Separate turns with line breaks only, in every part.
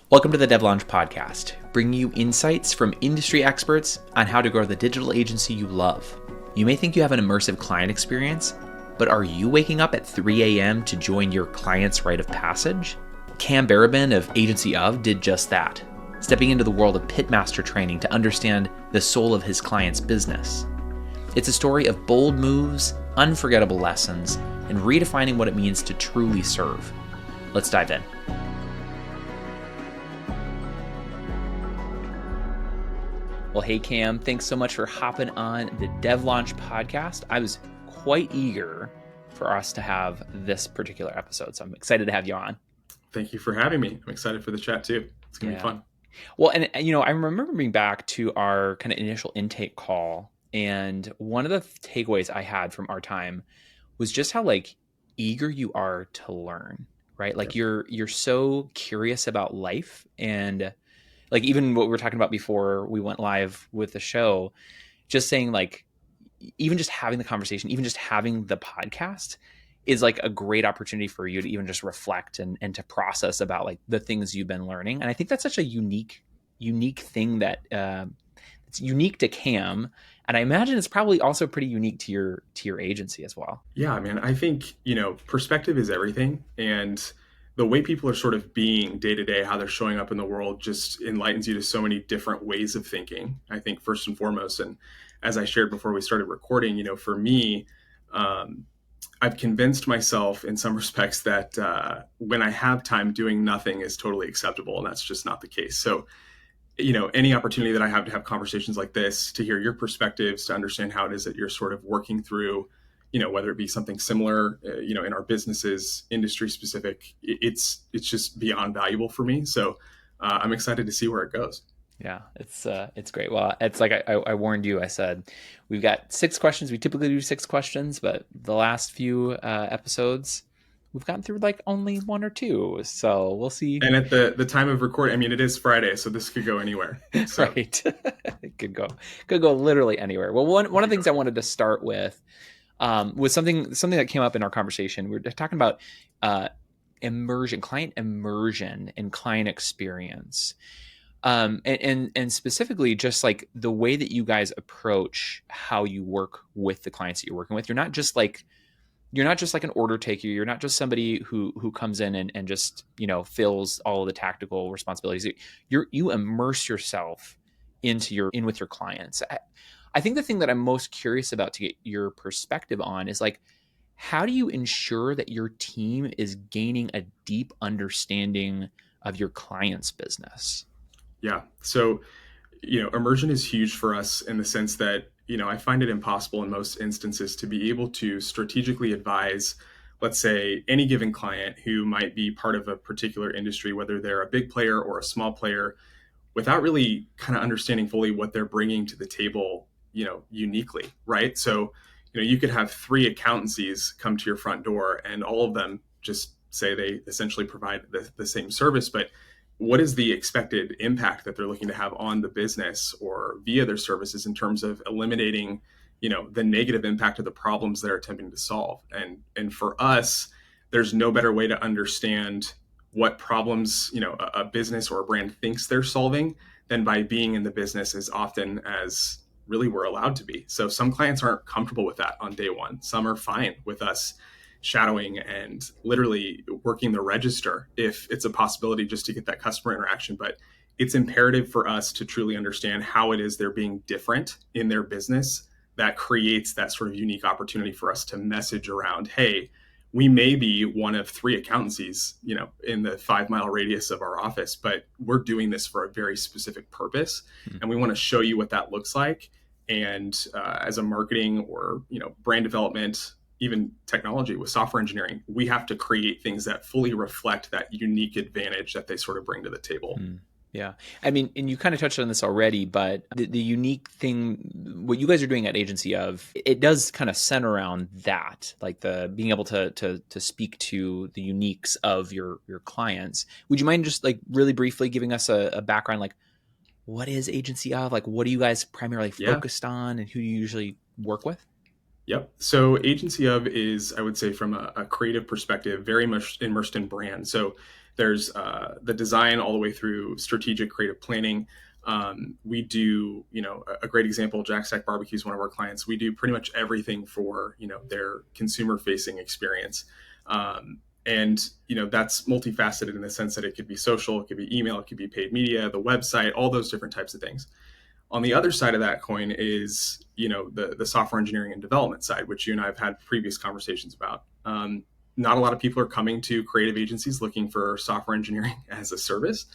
Welcome to the DevLaunch Podcast, bringing you insights from industry experts on how to grow the digital agency you love. You may think you have an immersive client experience, but are you waking up at 3 a.m. to join your client's rite of passage? Cam Barabin of Agency of did just that, stepping into the world of pitmaster training to understand the soul of his client's business. It's a story of bold moves, unforgettable lessons, and redefining what it means to truly serve. Let's dive in. Well, hey Cam, thanks so much for hopping on the DevLaunch Podcast. I was quite eager for us to have this particular episode, so I'm excited to have you on.
Thank you for having me. I'm excited for the chat too. It's going to be fun.
Well, and I remember being back to our kind of initial intake call, and one of the takeaways I had from our time was just how eager you are to learn, right? You're so curious about life, and even what we were talking about before we went live with the show, just saying even just having the conversation, even just having the podcast is a great opportunity for you to even just reflect and to process about the things you've been learning. And I think that's such a unique thing that it's unique to Cam. And I imagine it's probably also pretty unique to your agency as well.
Yeah, man. I think, perspective is everything. And the way people are sort of being day to day, how they're showing up in the world just enlightens you to so many different ways of thinking, I think, first and foremost. And as I shared before we started recording, for me, I've convinced myself in some respects that when I have time, doing nothing is totally acceptable. And that's just not the case. So, any opportunity that I have to have conversations like this, to hear your perspectives, to understand how it is that you're sort of working through, whether it be something similar, in our businesses, industry specific, it's just beyond valuable for me. So I'm excited to see where it goes.
Yeah, it's great. Well, it's I warned you. I said we've got 6 questions. We typically do 6 questions, but the last few episodes we've gotten through only 1 or 2. So we'll see.
And at the time of recording, it is Friday, so this could go anywhere. So.
Right, it could go literally anywhere. Well, one of the things I wanted to start with was something that came up in our conversation. We were talking about immersion, client immersion, and client experience. And specifically just the way that you guys approach how you work with the clients that you're working with. You're not just an order taker. You're not just somebody who comes in and just, fills all of the tactical responsibilities. You immerse yourself in with your clients. I think the thing that I'm most curious about to get your perspective on is how do you ensure that your team is gaining a deep understanding of your client's business?
Yeah. So, immersion is huge for us in the sense that, I find it impossible in most instances to be able to strategically advise, let's say, any given client who might be part of a particular industry, whether they're a big player or a small player, without really kind of understanding fully what they're bringing to the table, uniquely, right? So, you could have 3 accountancies come to your front door and all of them just say they essentially provide the same service, but what is the expected impact that they're looking to have on the business or via their services in terms of eliminating, the negative impact of the problems they're attempting to solve? And for us, there's no better way to understand what problems, a business or a brand thinks they're solving than by being in the business as often as really we're allowed to be. So some clients aren't comfortable with that on day one. Some are fine with us shadowing and literally working the register if it's a possibility just to get that customer interaction. But it's imperative for us to truly understand how it is they're being different in their business that creates that sort of unique opportunity for us to message around, hey, we may be one of 3 accountancies, in the 5-mile radius of our office, but we're doing this for a very specific purpose. Mm-hmm. And we want to show you what that looks like. And as a marketing or, brand development, even technology with software engineering, we have to create things that fully reflect that unique advantage that they sort of bring to the table.
Yeah. And you kind of touched on this already, but the unique thing, what you guys are doing at Agency of, it does kind of center around that, the being able to speak to the uniques of your clients. Would you mind just really briefly giving us a background, what is Agency of? What are you guys primarily focused on, and who do you usually work with?
Yep. So Agency of is, I would say, from a creative perspective, very much immersed in brand. So There's the design all the way through strategic creative planning. We do, a great example, Jack Stack Barbecue is one of our clients. We do pretty much everything for, their consumer facing experience. And, that's multifaceted in the sense that it could be social, it could be email, it could be paid media, the website, all those different types of things. On the other side of that coin is, the software engineering and development side, which you and I have had previous conversations about. Not a lot of people are coming to creative agencies looking for software engineering as a service.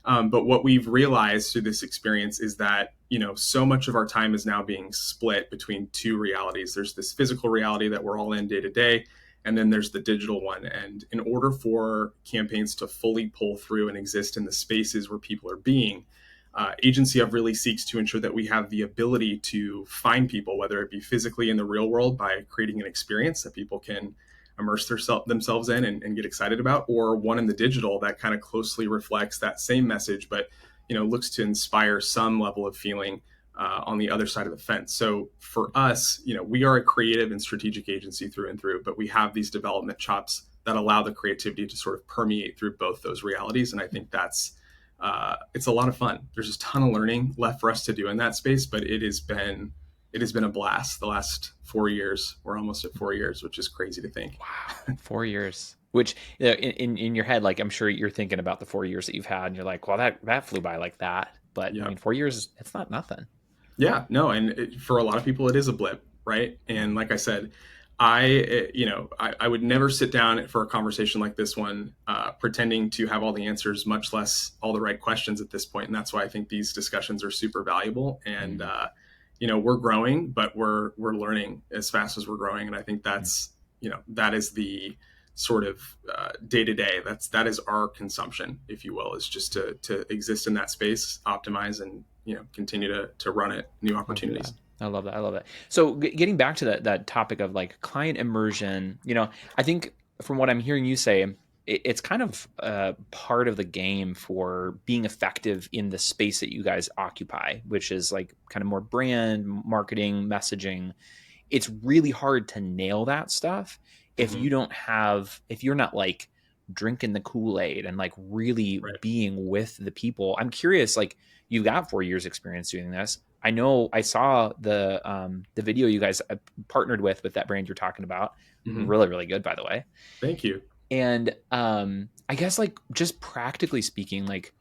But what we've realized through this experience is that, so much of our time is now being split between two realities. There's this physical reality that we're all in day to day, and then there's the digital one. And in order for campaigns to fully pull through and exist in the spaces where people are being, Agency Hub really seeks to ensure that we have the ability to find people, whether it be physically in the real world by creating an experience that people can immerse themselves in and get excited about, or one in the digital that kind of closely reflects that same message, but looks to inspire some level of feeling on the other side of the fence. So for us, we are a creative and strategic agency through and through, but we have these development chops that allow the creativity to sort of permeate through both those realities. And I think that's it's a lot of fun. There's a ton of learning left for us to do in that space, but it has been a blast the last 4 years. We're almost at 4 years, which is crazy to think.
Wow, 4 years. Which in your head, like I'm sure you're thinking about the 4 years that you've had, and you're like, well, that flew by like that. But
Yeah.
I mean, 4 years, it's not nothing.
Yeah, no, and for a lot of people, it is a blip, right? And like I said, I would never sit down for a conversation like this one pretending to have all the answers, much less all the right questions at this point. And that's why I think these discussions are super valuable. And we're growing, but we're learning as fast as we're growing. And I think that's that is the sort of day to day. That is our consumption, if you will, is just to exist in that space, optimize, and continue to run it, new opportunities.
I love that. So getting back to that topic of like client immersion, I think from what I'm hearing you say, it's kind of part of the game for being effective in the space that you guys occupy, which is like kind of more brand marketing, messaging. It's really hard to nail that stuff if you're not like drinking the Kool-Aid and like really being with the people. I'm curious, like you've got 4 years experience doing this. I know I saw the video you guys partnered with that brand you're talking about. Really, really good, by the way.
Thank you.
And I guess like just practically speaking, like,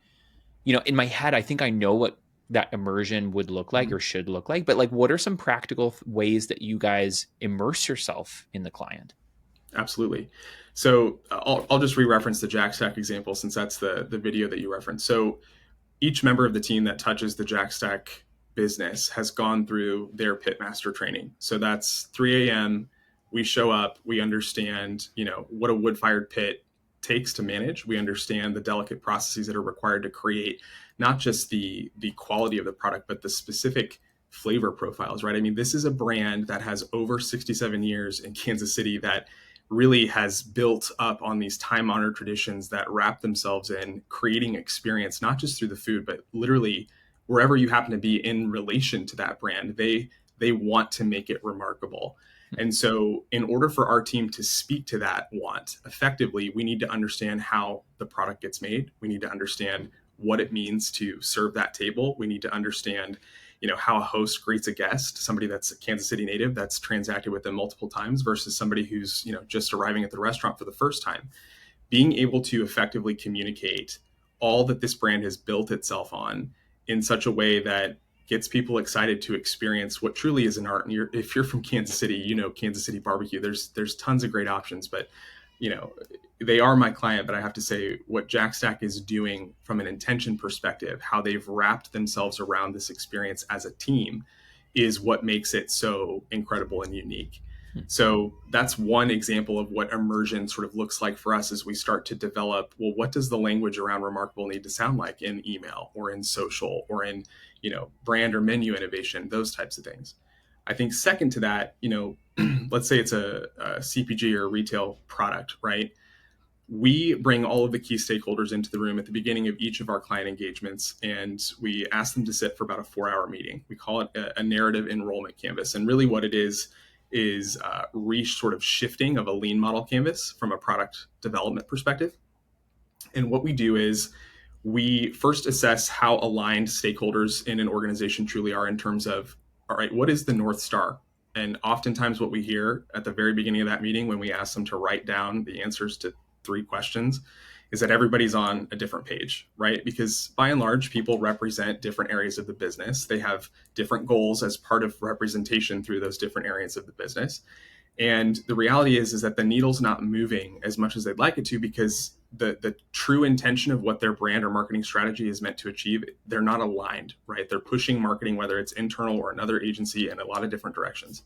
in my head, I think I know what that immersion would look like or should look like, but like, what are some practical ways that you guys immerse yourself in the client?
Absolutely. So I'll just re-reference the Jack Stack example since that's the video that you referenced. So each member of the team that touches the Jack Stack business has gone through their pitmaster training. So that's 3 a.m. We show up, we understand, what a wood-fired pit takes to manage. We understand the delicate processes that are required to create not just the quality of the product, but the specific flavor profiles, right? I mean, this is a brand that has over 67 years in Kansas City that really has built up on these time-honored traditions that wrap themselves in creating experience, not just through the food, but literally wherever you happen to be in relation to that brand, they want to make it remarkable. And so in order for our team to speak to that want effectively, we need to understand how the product gets made. We need to understand what it means to serve that table. We need to understand how a host greets a guest, somebody that's a Kansas City native that's transacted with them multiple times versus somebody who's, just arriving at the restaurant for the first time. Being able to effectively communicate all that this brand has built itself on in such a way that gets people excited to experience what truly is an art. And if you're from Kansas City, Kansas City barbecue, there's tons of great options, but they are my client. But I have to say what Jack Stack is doing from an intention perspective, how they've wrapped themselves around this experience as a team is what makes it so incredible and unique. So that's one example of what immersion sort of looks like for us as we start to develop, well, what does the language around remarkable need to sound like in email or in social or in, brand or menu innovation, those types of things. I think second to that, let's say it's a CPG or a retail product, right? We bring all of the key stakeholders into the room at the beginning of each of our client engagements, and we ask them to sit for about a 4-hour meeting. We call it a narrative enrollment canvas. And really what it is sort of shifting of a lean model canvas from a product development perspective. And what we do is we first assess how aligned stakeholders in an organization truly are in terms of, all right, what is the North Star? And oftentimes what we hear at the very beginning of that meeting when we ask them to write down the answers to 3 questions is that everybody's on a different page, right? Because by and large, people represent different areas of the business. They have different goals as part of representation through those different areas of the business. And the reality is that the needle's not moving as much as they'd like it to, because the true intention of what their brand or marketing strategy is meant to achieve, they're not aligned, right? They're pushing marketing, whether it's internal or another agency, in a lot of different directions.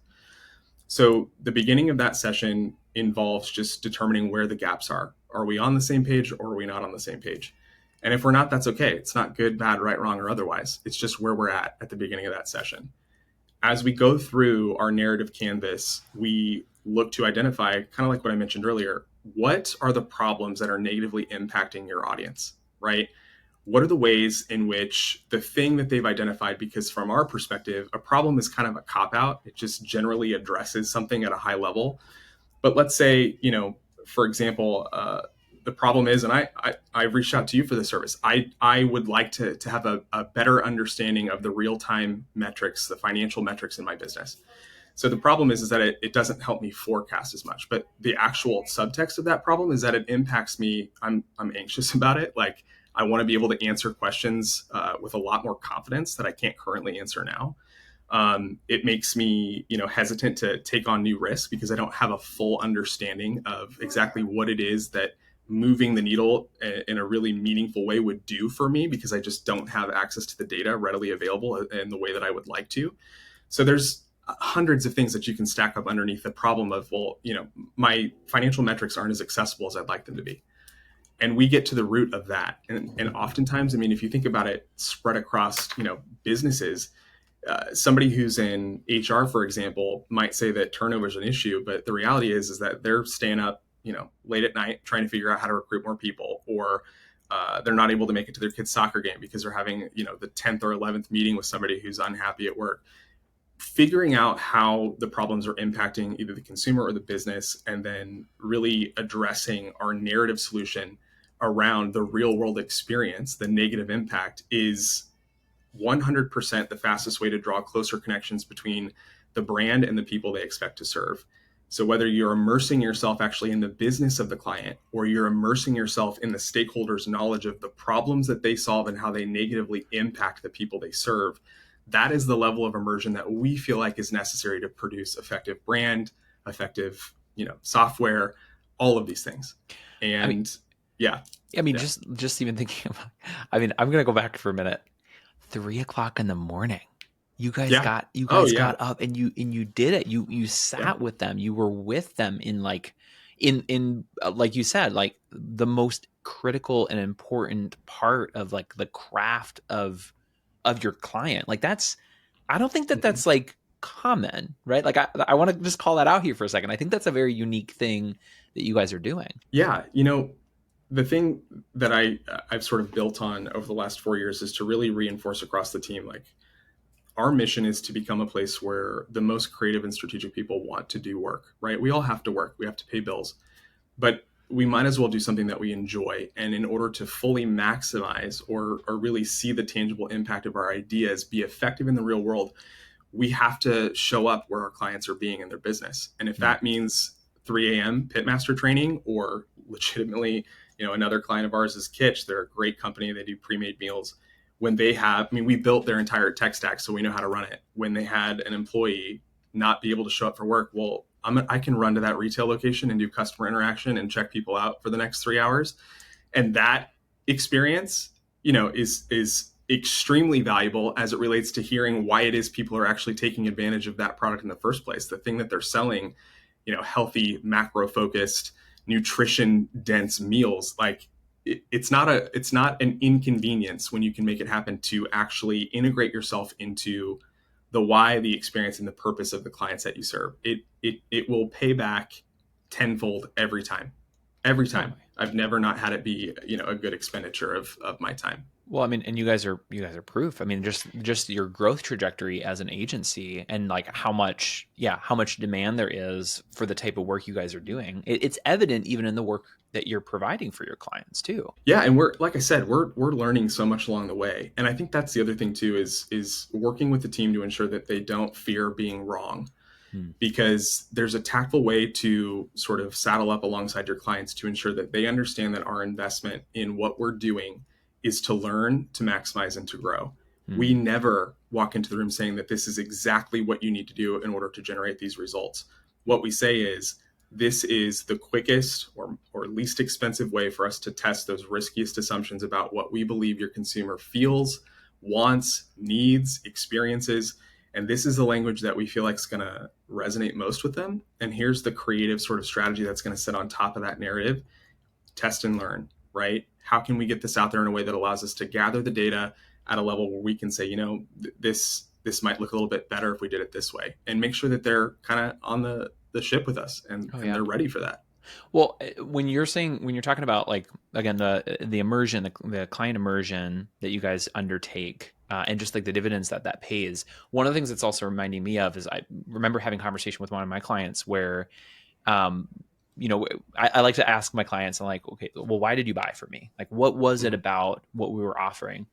So the beginning of that session involves just determining where the gaps are. Are we on the same page, or are we not on the same page? And if we're not, that's okay. It's not good, bad, right, wrong, or otherwise. It's just where we're at the beginning of that session. As we go through our narrative canvas, we look to identify, kind of like what I mentioned earlier, what are the problems that are negatively impacting your audience, right? What are the ways in which the thing that they've identified, because from our perspective, a problem is kind of a cop-out. It just generally addresses something at a high level. But let's say, for example, the problem is, and I've reached out to you for this service. I would like to have a better understanding of the real-time metrics, the financial metrics in my business. So the problem is that it doesn't help me forecast as much. But the actual subtext of that problem is that it impacts me. I'm anxious about it. Like, I want to be able to answer questions with a lot more confidence that I can't currently answer now. It makes me, hesitant to take on new risks because I don't have a full understanding of exactly what it is that moving the needle in a really meaningful way would do for me, because I just don't have access to the data readily available in the way that I would like to. So there's hundreds of things that you can stack up underneath the problem of, well, my financial metrics aren't as accessible as I'd like them to be. And we get to the root of that. And oftentimes, if you think about it spread across, businesses, somebody who's in HR, for example, might say that turnover is an issue, but the reality is that they're staying up, late at night trying to figure out how to recruit more people, or they're not able to make it to their kid's soccer game because they're having, the 10th or 11th meeting with somebody who's unhappy at work. Figuring out how the problems are impacting either the consumer or the business, and then really addressing our narrative solution around the real world experience, the negative impact, is 100% the fastest way to draw closer connections between the brand and the people they expect to serve. So whether you're immersing yourself actually in the business of the client, or you're immersing yourself in the stakeholders' knowledge of the problems that they solve and how they negatively impact the people they serve, that is the level of immersion that we feel like is necessary to produce effective brand, effective, software, all of these things. And yeah.
Just even thinking about, I'm going to go back for a minute. 3:00 in the morning. You guys got up and you did it. You sat with them. You were with them in like you said, like the most critical and important part of like the craft of your client. Like I don't think that's like common, right? Like I want to just call that out here for a second. I think that's a very unique thing that you guys are doing.
Yeah. The thing that I've sort of built on over the last 4 years is to really reinforce across the team, like, our mission is to become a place where the most creative and strategic people want to do work, right? We all have to work. We have to pay bills, but we might as well do something that we enjoy. And in order to fully maximize or really see the tangible impact of our ideas be effective in the real world, we have to show up where our clients are being in their business. And if that means 3 a.m. pitmaster training, or legitimately, another client of ours is Kitsch. They're a great company. They do pre-made meals. When they have, we built their entire tech stack, so we know how to run it. When they had an employee not be able to show up for work, well, I can run to that retail location and do customer interaction and check people out for the next 3 hours. And that experience, is extremely valuable as it relates to hearing why it is people are actually taking advantage of that product in the first place. The thing that they're selling, healthy, macro-focused, nutrition-dense meals, like, it's not an inconvenience when you can make it happen to actually integrate yourself into the why, the experience, and the purpose of the clients that you serve. It will pay back tenfold every time. I've never not had it be, a good expenditure of my time.
Well, I mean, and you guys are proof. I mean, just your growth trajectory as an agency, and like how much demand there is for the type of work you guys are doing. It's evident even in the work that you're providing for your clients too.
Yeah, and we're, like I said, we're learning so much along the way. And I think that's the other thing too, is working with the team to ensure that they don't fear being wrong,
Hmm.
because there's a tactful way to sort of saddle up alongside your clients to ensure that they understand that our investment in what we're doing is to learn, to maximize, and to grow. We
Hmm.
never walk into the room saying that this is exactly what you need to do in order to generate these results. What we say is, this is the quickest or least expensive way for us to test those riskiest assumptions about what we believe your consumer feels, wants, needs, experiences. And this is the language that we feel like is going to resonate most with them. And here's the creative sort of strategy that's going to sit on top of that narrative: test and learn, right? How can we get this out there in a way that allows us to gather the data at a level where we can say, this might look a little bit better if we did it this way, and make sure that they're kind of on the ship with us,
Oh
and
yeah.
they're ready for that.
Well, when you're talking about like again the immersion, the client immersion that you guys undertake, and just like the dividends that pays. One of the things that's also reminding me of is I remember having a conversation with one of my clients where, um, I like to ask my clients, I'm like, okay, well, why did you buy from me? Like, what was it
Mhm.
about what we were offering?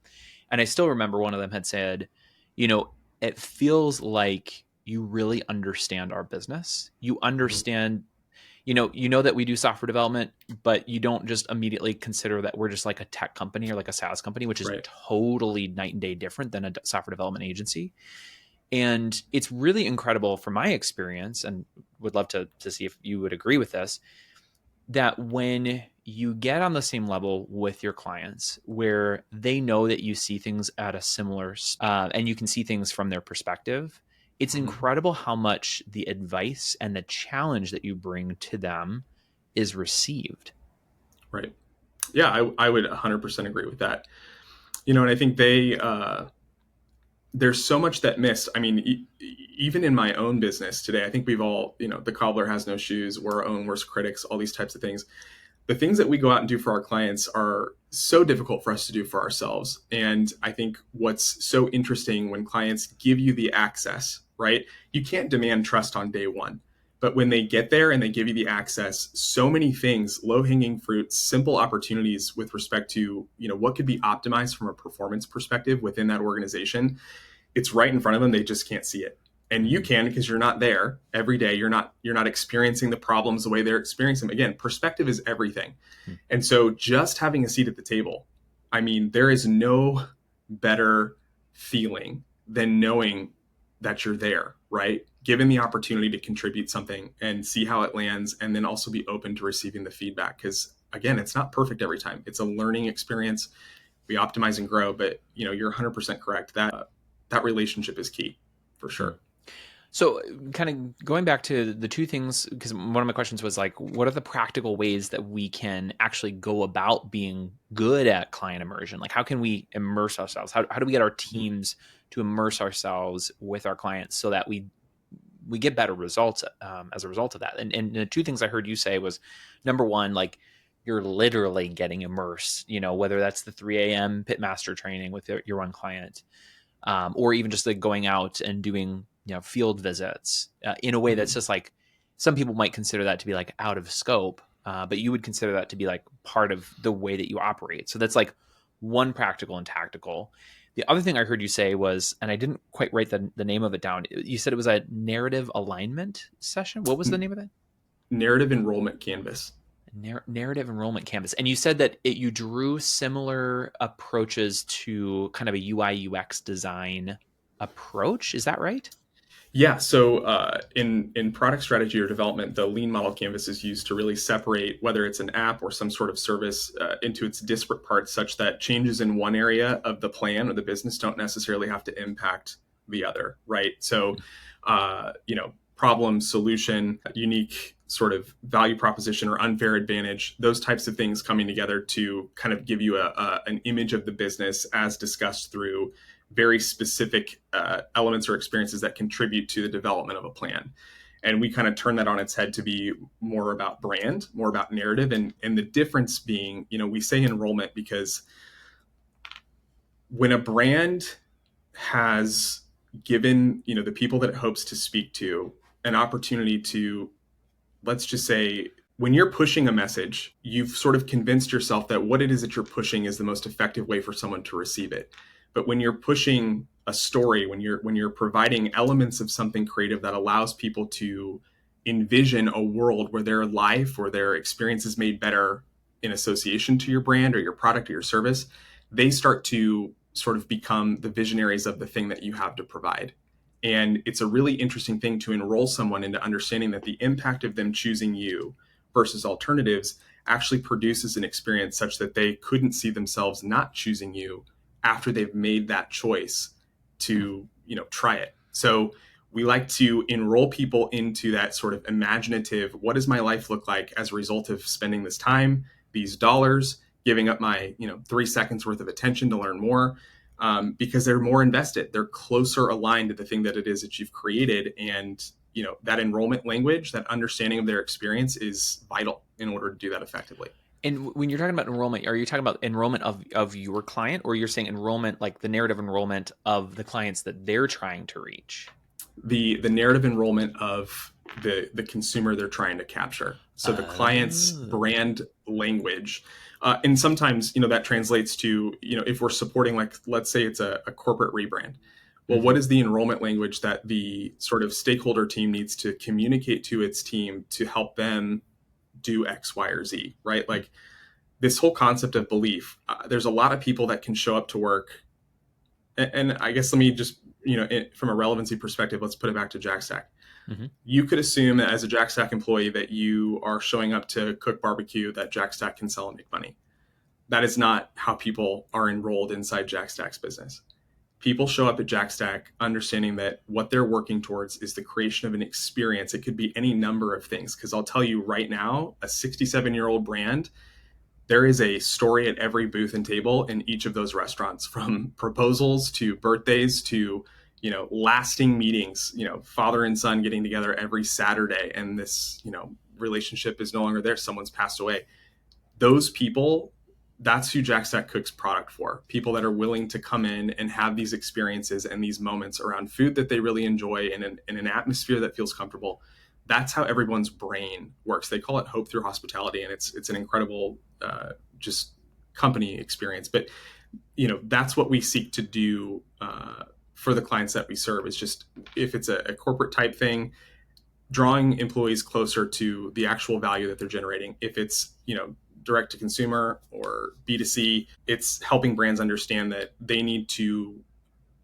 And I still remember one of them had said, you know, it feels like you really understand our business. You
Mhm.
understand, you know that we do software development, but you don't just immediately consider that we're just like a tech company or like a SaaS company, which is
Right.
totally night and day different than a software development agency. And it's really incredible from my experience, and would love to see if you would agree with this, that when you get on the same level with your clients where they know that you see things at a similar and you can see things from their perspective, it's
Mhm.
incredible how much the advice and the challenge that you bring to them is received.
Right. Yeah, I would 100% agree with that. And I think there's so much that missed. I mean, even in my own business today, I think we've all, the cobbler has no shoes, we're our own worst critics, all these types of things. The things that we go out and do for our clients are so difficult for us to do for ourselves. And I think what's so interesting when clients give you the access, right? You can't demand trust on day one. But when they get there and they give you the access, so many things, low hanging fruits, simple opportunities with respect to, what could be optimized from a performance perspective within that organization, it's right in front of them. They just can't see it. And you
Mm-hmm.
can, because you're not there every day. You're not experiencing the problems the way they're experiencing them. Again, perspective is everything. And so just having a seat at the table, I mean, there is no better feeling than knowing that you're there, right? Given the opportunity to contribute something and see how it lands, and then also be open to receiving the feedback. Because again, it's not perfect every time. It's a learning experience. We optimize and grow, but you're 100% correct. That relationship is key for
Hmm.
sure.
So, kind of going back to the two things, because one of my questions was like, what are the practical ways that we can actually go about being good at client immersion? Like, how can we immerse ourselves? How do we get our
Mhm.
teams to immerse ourselves with our clients so that we get better results as a result of that? And the two things I heard you say was, number one, like you're literally getting immersed, whether that's the 3 a.m. pitmaster training with your one client, or even just like going out and doing field visits in a way that's
Mhm.
just like some people might consider that to be like out of scope, but you would consider that to be like part of the way that you operate. So that's like one practical and tactical. The other thing I heard you say was, and I didn't quite write the name of it down. You said it was a narrative alignment session. What was the name of it?
Narrative enrollment canvas.
Narrative enrollment canvas. And you said that you drew similar approaches to kind of a UI UX design approach. Is that right?
Yeah. So in product strategy or development, the lean model canvas is used to really separate whether it's an app or some sort of service into its disparate parts, such that changes in one area of the plan or the business don't necessarily have to impact the other. Right. So, problem, solution, unique sort of value proposition or unfair advantage, those types of things coming together to kind of give you an image of the business as discussed through very specific elements or experiences that contribute to the development of a plan. And we kind of turn that on its head to be more about brand, more about narrative. And the difference being, we say enrollment because when a brand has given, the people that it hopes to speak to an opportunity to, let's just say, when you're pushing a message, you've sort of convinced yourself that what it is that you're pushing is the most effective way for someone to receive it. But when you're pushing a story, when you're providing elements of something creative that allows people to envision a world where their life or their experience is made better in association to your brand or your product or your service, they start to sort of become the visionaries of the thing that you have to provide. And it's a really interesting thing to enroll someone into understanding that the impact of them choosing you versus alternatives actually produces an experience such that they couldn't see themselves not choosing you after they've made that choice to, try it. So we like to enroll people into that sort of imaginative, what does my life look like as a result of spending this time, these dollars, giving up my, 3 seconds worth of attention to learn more, because they're more invested. They're closer aligned to the thing that it is that you've created. And, that enrollment language, that understanding of their experience is vital in order to do that effectively.
And when you're talking about enrollment, are you talking about enrollment of your client, or you're saying enrollment, like the narrative enrollment of the clients that they're trying to reach?
The narrative enrollment of the consumer they're trying to capture. So the client's brand language. And sometimes, that translates to, if we're supporting, like, let's say it's a corporate rebrand. Well, what is the enrollment language that the sort of stakeholder team needs to communicate to its team to help them do X, Y, or Z, right? Like this whole concept of belief. There's a lot of people that can show up to work. And I guess let me just, from a relevancy perspective, let's put it back to Jackstack. Mm-hmm. You could assume that as a Jackstack employee that you are showing up to cook barbecue that Jackstack can sell and make money. That is not how people are enrolled inside Jackstack's business. People show up at Jackstack understanding that what they're working towards is the creation of an experience. It could be any number of things, because I'll tell you right now, a 67-year-old brand, there is a story at every booth and table in each of those restaurants, from proposals to birthdays to, lasting meetings, father and son getting together every Saturday, and this, relationship is no longer there. Someone's passed away. Those people, that's who Jackstack cooks product for. People that are willing to come in and have these experiences and these moments around food that they really enjoy in an atmosphere that feels comfortable. That's how everyone's brain works. They call it hope through hospitality, and it's an incredible just company experience. But that's what we seek to do for the clients that we serve. Is just, if it's a corporate type thing, drawing employees closer to the actual value that they're generating. If it's direct to consumer or B2C, it's helping brands understand that they need to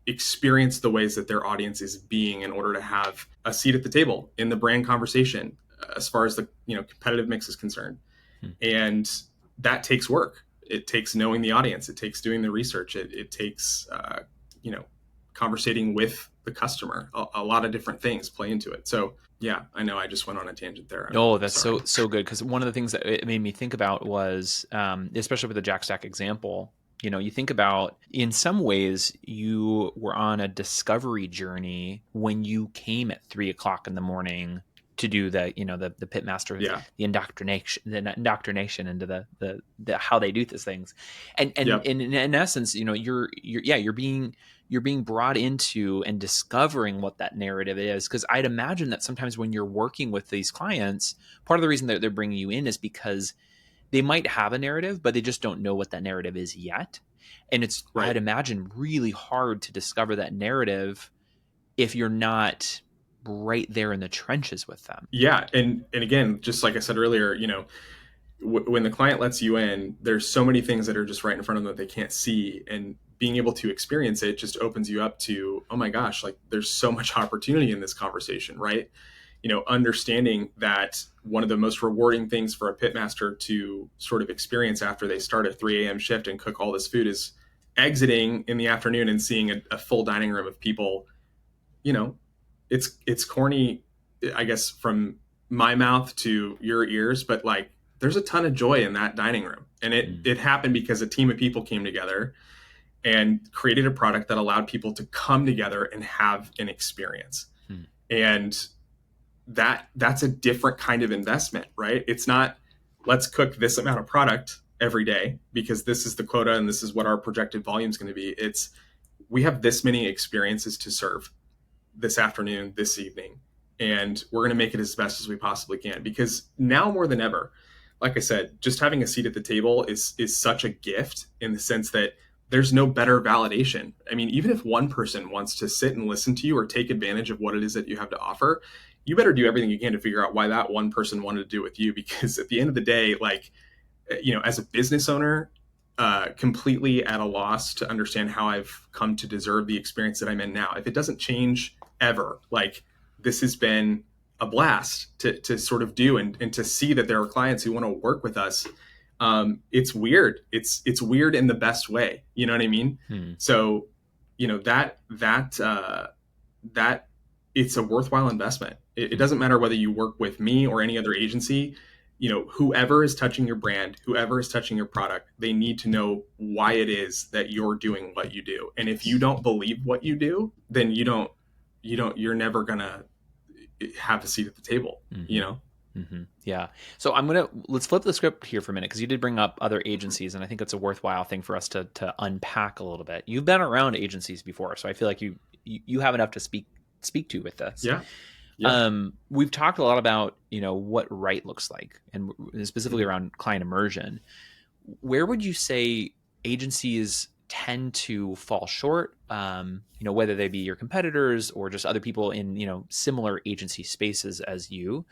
experience the ways that their audience is being in order to have a seat at the table in the brand conversation as far as the competitive mix is concerned. And that takes work. It takes knowing the audience. It takes doing the research. It takes conversating with the customer. A lot of different things play into it. So yeah, I know I just went on a tangent there.
No, that's so good, because one of the things that it made me think about was, especially with the Jackstack example, you think about, in some ways, you were on a discovery journey when you came at 3:00 in the morning to do the pitmaster, the indoctrination into the how they do these things, and in essence, you're being brought into and discovering what that narrative is. Because I'd imagine that sometimes when you're working with these clients, part of the reason that they're bringing you in is because they might have a narrative, but they just don't know what that narrative is yet. And it's, I'd imagine, really hard to discover that narrative if you're not right there in the trenches with them.
Yeah. And again, just like I said earlier, when the client lets you in, there's so many things that are just right in front of them that they can't see. And being able to experience it just opens you up to, oh my gosh, like there's so much opportunity in this conversation, right? Understanding that one of the most rewarding things for a pitmaster to sort of experience after they start a 3 a.m. shift and cook all this food is exiting in the afternoon and seeing a full dining room of people. It's corny, I guess, from my mouth to your ears, but like there's a ton of joy in that dining room. And it happened because a team of people came together and created a product that allowed people to come together and have an experience. And that's a different kind of investment, right? It's not, let's cook this amount of product every day because this is the quota and this is what our projected volume is going to be. It's we have this many experiences to serve this afternoon, this evening, and we're going to make it as best as we possibly can, because now more than ever, like I said, just having a seat at the table is such a gift, in the sense that there's no better validation. I mean, even if one person wants to sit and listen to you or take advantage of what it is that you have to offer, you better do everything you can to figure out why that one person wanted to do it with you. Because at the end of the day, like, as a business owner, completely at a loss to understand how I've come to deserve the experience that I'm in now. If it doesn't change ever, like, this has been a blast to sort of do, and to see that there are clients who want to work with us. It's weird. It's weird in the best way. You know what I mean? So, that it's a worthwhile investment. It doesn't matter whether you work with me or any other agency. Whoever is touching your brand, whoever is touching your product, they need to know why it is that you're doing what you do. And if you don't believe what you do, then you're never gonna have a seat at the table.
Yeah. So let's flip the script here for a minute, because you did bring up other agencies, and I think it's a worthwhile thing for us to unpack a little bit. You've been around agencies before, so I feel like you have enough to speak to with this.
Yeah.
We've talked a lot about, what right looks like, and specifically around client immersion. Where would you say agencies tend to fall short, whether they be your competitors or just other people in, similar agency spaces as you?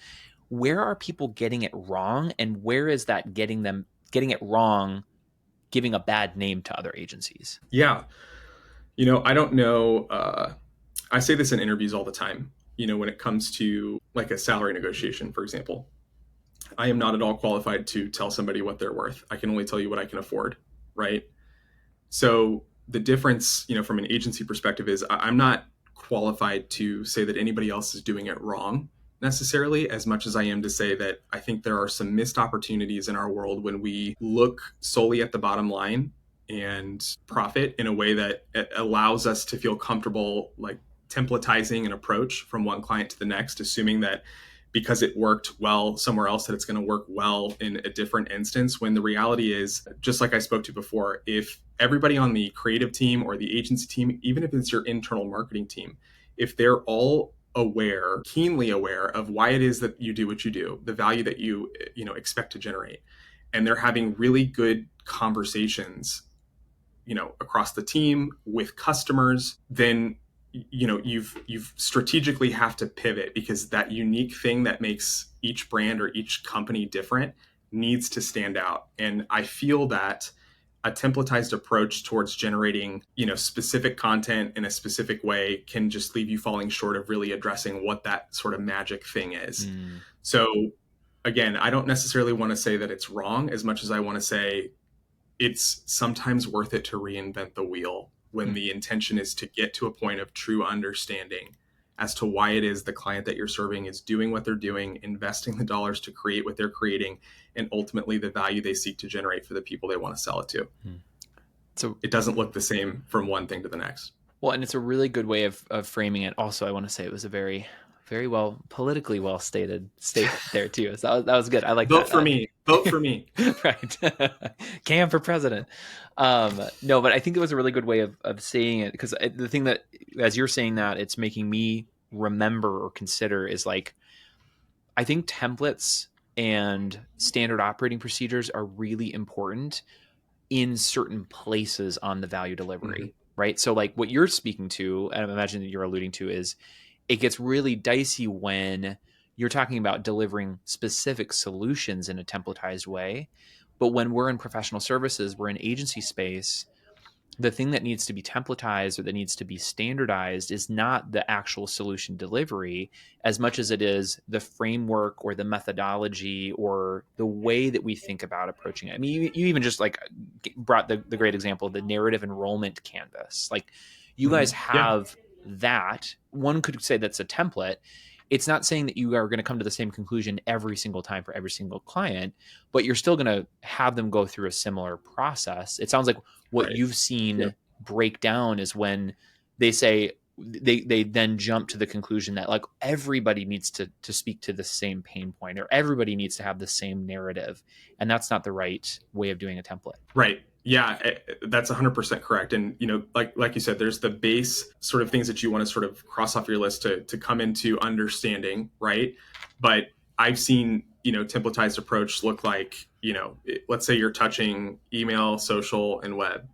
Where are people getting it wrong, and where is that getting it wrong, giving a bad name to other agencies?
Yeah. I don't know. I say this in interviews all the time, when it comes to like a salary negotiation, for example. I am not at all qualified to tell somebody what they're worth. I can only tell you what I can afford, right? So the difference, from an agency perspective, is I'm not qualified to say that anybody else is doing it wrong necessarily, as much as I am to say that I think there are some missed opportunities in our world when we look solely at the bottom line and profit in a way that allows us to feel comfortable, like templatizing an approach from one client to the next, assuming that because it worked well somewhere else, that it's going to work well in a different instance, when the reality is, just like I spoke to before, if everybody on the creative team or the agency team, even if it's your internal marketing team, if they're all keenly aware of why it is that you do what you do, the value that you expect to generate, and they're having really good conversations, across the team with customers, then you've strategically have to pivot, because that unique thing that makes each brand or each company different needs to stand out. And I feel that a templatized approach towards generating, specific content in a specific way can just leave you falling short of really addressing what that sort of magic thing is. So again, I don't necessarily want to say that it's wrong, as much as I want to say it's sometimes worth it to reinvent the wheel when the intention is to get to a point of true understanding as to why it is the client that you're serving is doing what they're doing, investing the dollars to create what they're creating, and ultimately the value they seek to generate for the people they want to sell it to. So it doesn't look the same from one thing to the next.
Well, and it's a really good way of framing it. Also, I want to say it was a very, very politically well stated statement there too. So that was good. I like
Vote
that.
For me. Vote for me.
Right. Cam for president. No, but I think it was a really good way of saying it, because the thing that, as you're saying that, it's making me remember or consider is, like, I think templates and standard operating procedures are really important in certain places on the value delivery, right? So like what you're speaking to, and I imagine that you're alluding to, is it gets really dicey when you're talking about delivering specific solutions in a templatized way. But when we're in professional services, we're in agency space, the thing that needs to be templatized or that needs to be standardized is not the actual solution delivery as much as it is the framework or the methodology or the way that we think about approaching it. I mean, you even just like brought the great example, the narrative enrollment canvas. Like, you guys have that. One could say that's a template. It's not saying that you are going to come to the same conclusion every single time for every single client, but you're still going to have them go through a similar process. It sounds like what you've seen break down is when they say, they then jump to the conclusion that like everybody needs to speak to the same pain point, or everybody needs to have the same narrative, and that's not the right way of doing a template.
Right. Yeah, that's 100% correct. And, like you said, there's the base sort of things that you want to sort of cross off your list to come into understanding, right? But I've seen, templatized approach look like, let's say you're touching email, social, and web.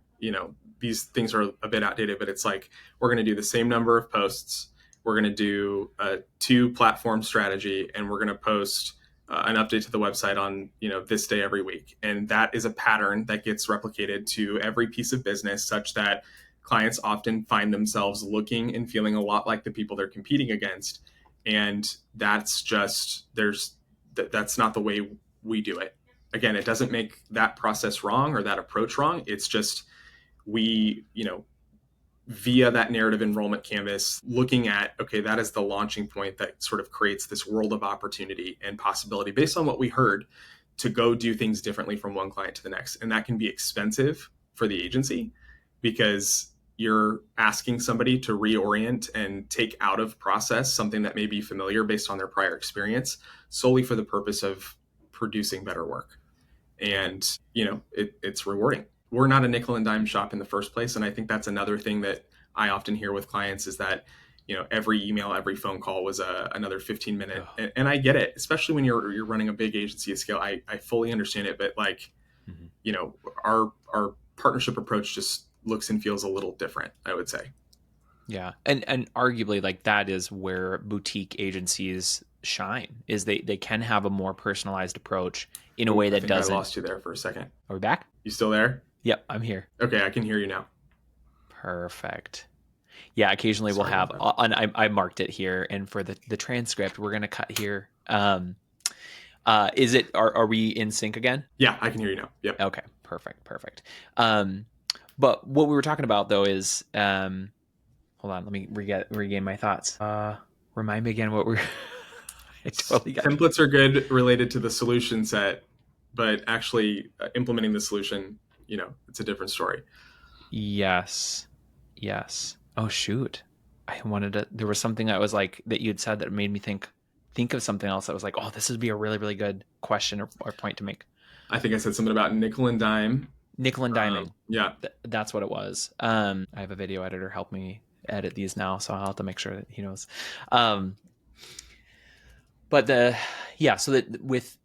These things are a bit outdated, but it's like, we're going to do the same number of posts. We're going to do a 2-platform strategy, and we're going to post an update to the website on this day every week. And that is a pattern that gets replicated to every piece of business, such that clients often find themselves looking and feeling a lot like the people they're competing against. And that's just that's not the way we do it. Again, it doesn't make that process wrong or that approach wrong. It's just we via that narrative enrollment canvas, looking at, okay, that is the launching point that sort of creates this world of opportunity and possibility based on what we heard, to go do things differently from one client to the next. And that can be expensive for the agency, because you're asking somebody to reorient and take out of process something that may be familiar based on their prior experience, solely for the purpose of producing better work. And, it's rewarding. We're not a nickel and dime shop in the first place. And I think that's another thing that I often hear with clients, is that, every email, every phone call was another 15-minute.
Oh.
And I get it, especially when you're running a big agency at scale. I fully understand it. But like, our partnership approach just looks and feels a little different, I would say.
Yeah. And arguably, like, that is where boutique agencies shine, is they can have a more personalized approach in a way that doesn't.
I lost you there for a second.
Are we back?
You still there?
Yep, I'm here.
Okay, I can hear you now.
Perfect. Yeah, occasionally we'll have, and I marked it here, and for the transcript, we're going to cut here. Are we in sync again?
Yeah, I can hear you now. Yep.
Okay, perfect. But what we were talking about, though, is, hold on, let me regain my thoughts. Remind me again what we're... I totally got
Templates are good related to the solution set, but actually implementing the solution, it's a different story.
Yes. Oh, shoot. There was something that was like, that you'd said that made me think of something else that was like, oh, this would be a really, really good question or point to make.
I think I said something about nickel and dime.
Nickel and diming.
Yeah.
That's what it was. I have a video editor help me edit these now, so I'll have to make sure that he knows. So that with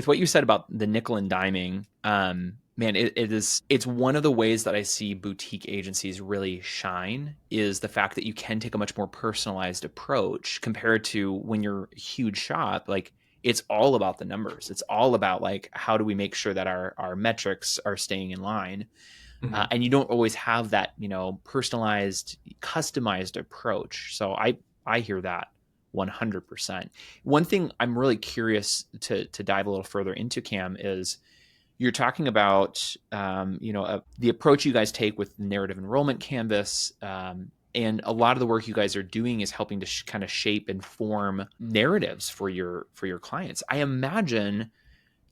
what you said about the nickel and diming, man, it's one of the ways that I see boutique agencies really shine, is the fact that you can take a much more personalized approach compared to when you're a huge shop. Like, it's all about the numbers. It's all about, like, how do we make sure that our metrics are staying in line? Mm-hmm. And you don't always have that, personalized, customized approach. So I hear that 100%. One thing I'm really curious to dive a little further into, Cam, is you're talking about, the approach you guys take with the narrative enrollment canvas. And a lot of the work you guys are doing is helping to kind of shape and form narratives for your clients. I imagine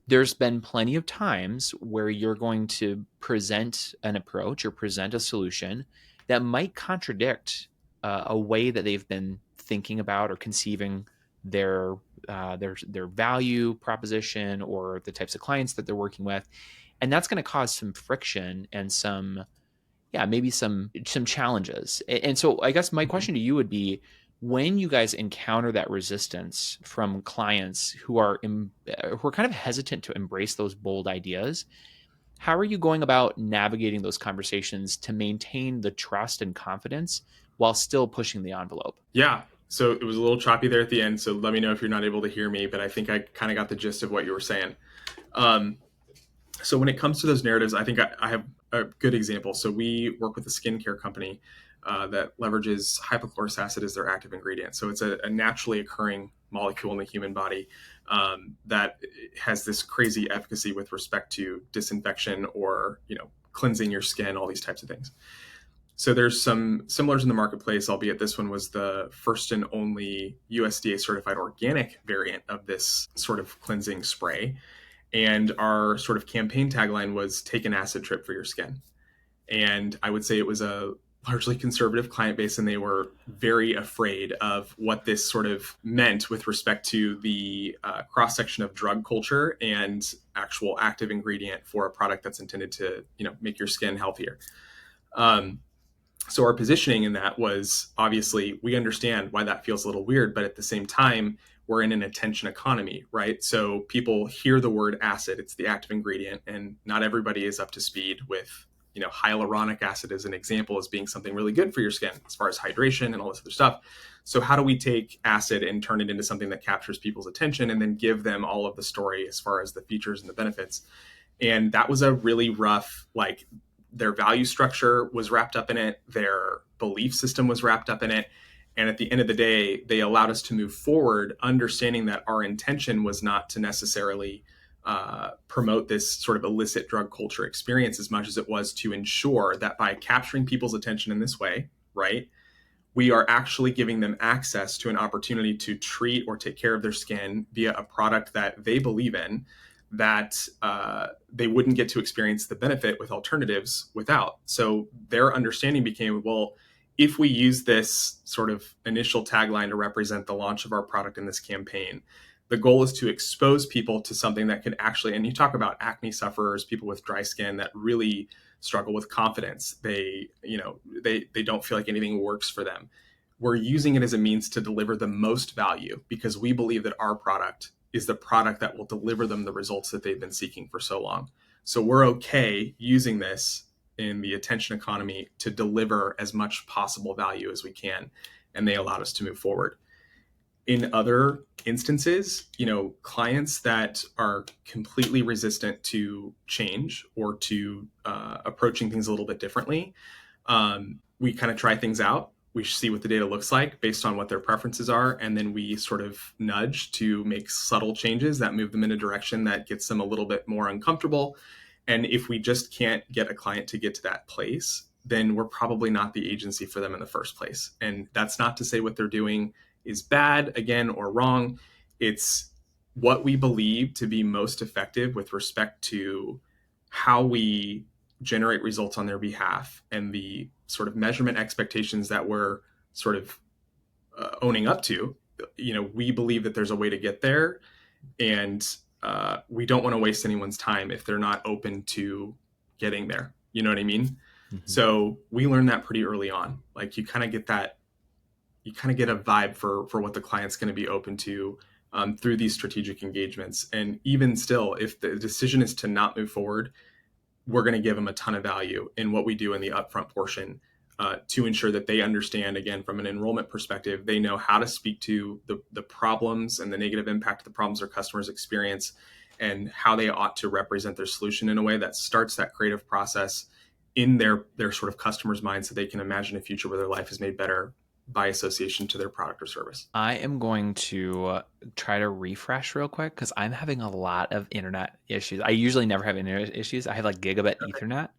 there's been plenty of times where you're going to present an approach or present a solution that might contradict a way that they've been thinking about or conceiving their value proposition or the types of clients that they're working with. And that's going to cause some friction and maybe some challenges. And so I guess my question to you would be, when you guys encounter that resistance from clients who are kind of hesitant to embrace those bold ideas, how are you going about navigating those conversations to maintain the trust and confidence while still pushing the envelope?
Yeah. So it was a little choppy there at the end, so let me know if you're not able to hear me, but I think I kind of got the gist of what you were saying. So when it comes to those narratives, I think I have a good example. So we work with a skincare company that leverages hypochlorous acid as their active ingredient. So it's a naturally occurring molecule in the human body that has this crazy efficacy with respect to disinfection or, cleansing your skin, all these types of things. So there's some similars in the marketplace, albeit this one was the first and only USDA certified organic variant of this sort of cleansing spray. And our sort of campaign tagline was "Take an acid trip for your skin." And I would say it was a largely conservative client base, and they were very afraid of what this sort of meant with respect to the cross section of drug culture and actual active ingredient for a product that's intended to, make your skin healthier. So our positioning in that was, obviously, we understand why that feels a little weird, but at the same time, we're in an attention economy, right? So people hear the word acid, it's the active ingredient, and not everybody is up to speed with, hyaluronic acid as an example as being something really good for your skin as far as hydration and all this other stuff. So how do we take acid and turn it into something that captures people's attention and then give them all of the story as far as the features and the benefits? And that was a really rough, their value structure was wrapped up in it, their belief system was wrapped up in it. And at the end of the day, they allowed us to move forward, understanding that our intention was not to necessarily promote this sort of illicit drug culture experience as much as it was to ensure that by capturing people's attention in this way, right, we are actually giving them access to an opportunity to treat or take care of their skin via a product that they believe in, that they wouldn't get to experience the benefit with alternatives without. So their understanding became, well, if we use this sort of initial tagline to represent the launch of our product in this campaign, the goal is to expose people to something that could actually, and you talk about acne sufferers, people with dry skin that really struggle with confidence. They don't feel like anything works for them. We're using it as a means to deliver the most value because we believe that our product is the product that will deliver them the results that they've been seeking for so long. So we're okay using this in the attention economy to deliver as much possible value as we can. And they allowed us to move forward. In other instances, clients that are completely resistant to change or to approaching things a little bit differently, we kind of try things out. We see what the data looks like based on what their preferences are. And then we sort of nudge to make subtle changes that move them in a direction that gets them a little bit more uncomfortable. And if we just can't get a client to get to that place, then we're probably not the agency for them in the first place. And that's not to say what they're doing is bad, again, or wrong. It's what we believe to be most effective with respect to how we generate results on their behalf and the sort of measurement expectations that we're sort of owning up to. We believe that there's a way to get there, and we don't want to waste anyone's time if they're not open to getting there. You know what I mean? Mm-hmm. So we learned that pretty early on. You kind of get that, you kind of get a vibe for what the client's going to be open to through these strategic engagements. And even still, if the decision is to not move forward, we're going to give them a ton of value in what we do in the upfront portion to ensure that they understand, again, from an enrollment perspective, they know how to speak to the problems and the negative impact of the problems their customers experience and how they ought to represent their solution in a way that starts that creative process in their sort of customer's mind so they can imagine a future where their life is made better by association to their product or service.
I am going to try to refresh real quick because I'm having a lot of internet issues. I usually never have internet issues. I have gigabit Ethernet.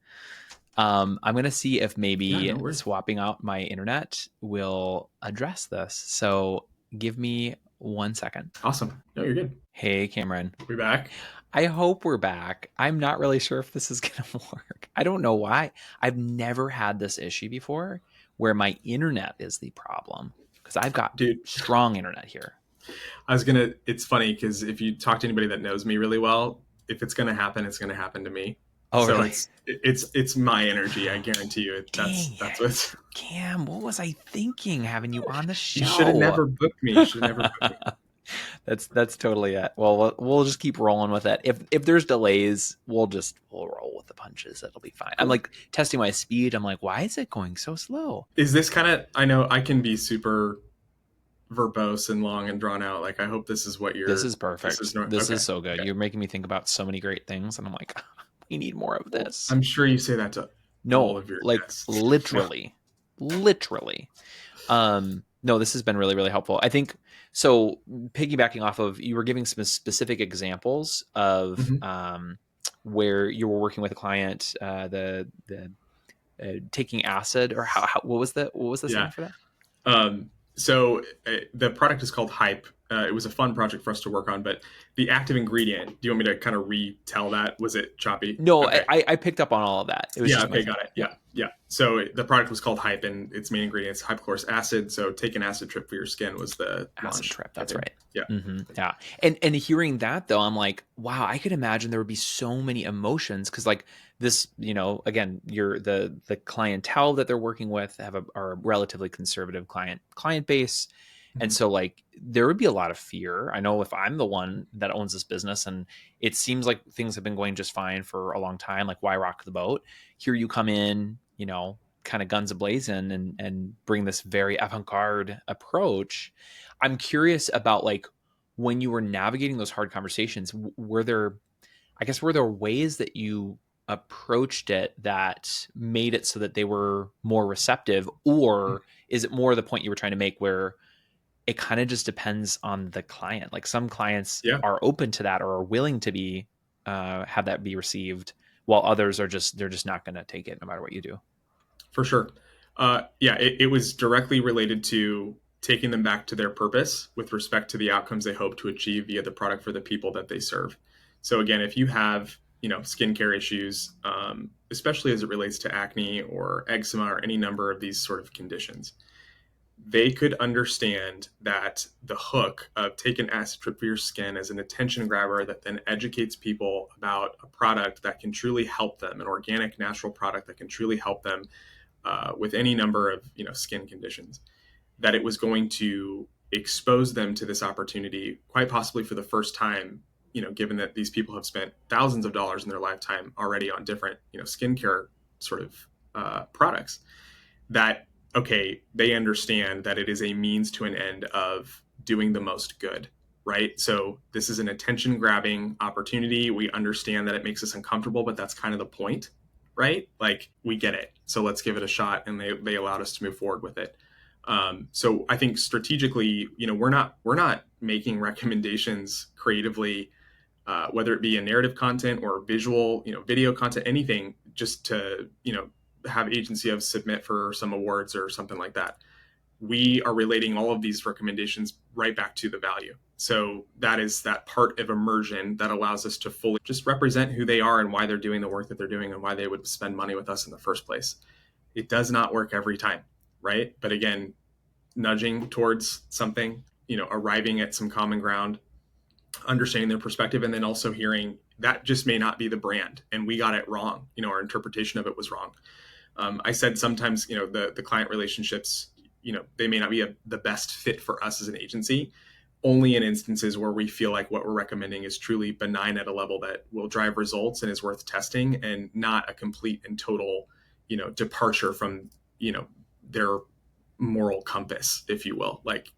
I'm going to see if maybe swapping out my internet will address this. So give me 1 second.
Awesome. No, you're good.
Hey, Cameron.
We're back.
I hope we're back. I'm not really sure if this is going to work. I don't know why. I've never had this issue before where my internet is the problem because I've got strong internet here.
It's funny because if you talk to anybody that knows me really well, if it's going to happen, it's going to happen to me.
Oh, so really?
It's my energy. I guarantee you. That's what's.
Cam, what was I thinking having you on the show?
You should have never booked me.
That's totally it. Well, we'll just keep rolling with it. If there's delays, we'll roll with the punches. It'll be fine. I'm testing my speed. I'm why is it going so slow?
Is this kind of? I know I can be super verbose and long and drawn out. I hope this is what you're.
This is perfect. This is so good. Okay. You're making me think about so many great things, and I'm we need more of this.
I'm sure you say that to all of your guests.
literally. No, this has been really, really helpful. I think so. Piggybacking off of, you were giving some specific examples of where you were working with a client, the taking acid, or how what was the saying for that?
So the product is called Hype, It was a fun project for us to work on, but the active ingredient, do you want me to kind of retell that? Was it choppy?
No,
Okay.
I picked up on all of that. It was
Yeah,
just my
okay,
thing.
got it.
Yeah.
Yeah, yeah. So the product was called Hype, and its main ingredients hypochlorous acid. So take an acid trip for your skin was the
Acid
launch
trip. That's
campaign.
right.
Yeah,
Yeah. And hearing that though, I'm like, wow, I could imagine there would be so many emotions because like this, again, you're the clientele that they're working with are a relatively conservative client base. And
Mhm.
so like there would be a lot of fear. I know if I'm the one that owns this business and it seems like things have been going just fine for a long time, like why rock the boat? Here you come in, kind of guns ablazing and bring this very avant-garde approach. I'm curious about like when you were navigating those hard conversations, were there ways that you approached it that made it so that they were more receptive, or is it more the point you were trying to make where it kind of just depends on the client? Like some clients
Yeah,
are open to that or are willing to be have that be received, while others they're just not going to take it no matter what you do.
for sure. Yeah, it was directly related to taking them back to their purpose with respect to the outcomes they hope to achieve via the product for the people that they serve. So again, if you have skincare issues, especially as it relates to acne or eczema or any number of these sort of conditions, they could understand that the hook of take an acid trip for your skin as an attention grabber that then educates people about a product that can truly help them, an organic, natural product that can truly help them with any number of skin conditions, that it was going to expose them to this opportunity, quite possibly for the first time. Given that these people have spent thousands of dollars in their lifetime already on different skincare sort of products, that okay, they understand that it is a means to an end of doing the most good, right? So this is an attention grabbing opportunity. We understand that it makes us uncomfortable, but that's kind of the point, right? Like we get it. So let's give it a shot. And they allowed us to move forward with it. So I think strategically, we're not making recommendations creatively, whether it be a narrative content or visual, video content, anything, just to have agency of submit for some awards or something like that. We are relating all of these recommendations right back to the value. So that is that part of immersion that allows us to fully just represent who they are and why they're doing the work that they're doing and why they would spend money with us in the first place. It does not work every time, right? But again, nudging towards something, arriving at some common ground, understanding their perspective, and then also hearing that just may not be the brand and we got it wrong. Our interpretation of it was wrong. I said sometimes, the client relationships, they may not be the best fit for us as an agency, only in instances where we feel like what we're recommending is truly benign at a level that will drive results and is worth testing, and not a complete and total, departure from, their moral compass, if you will. Like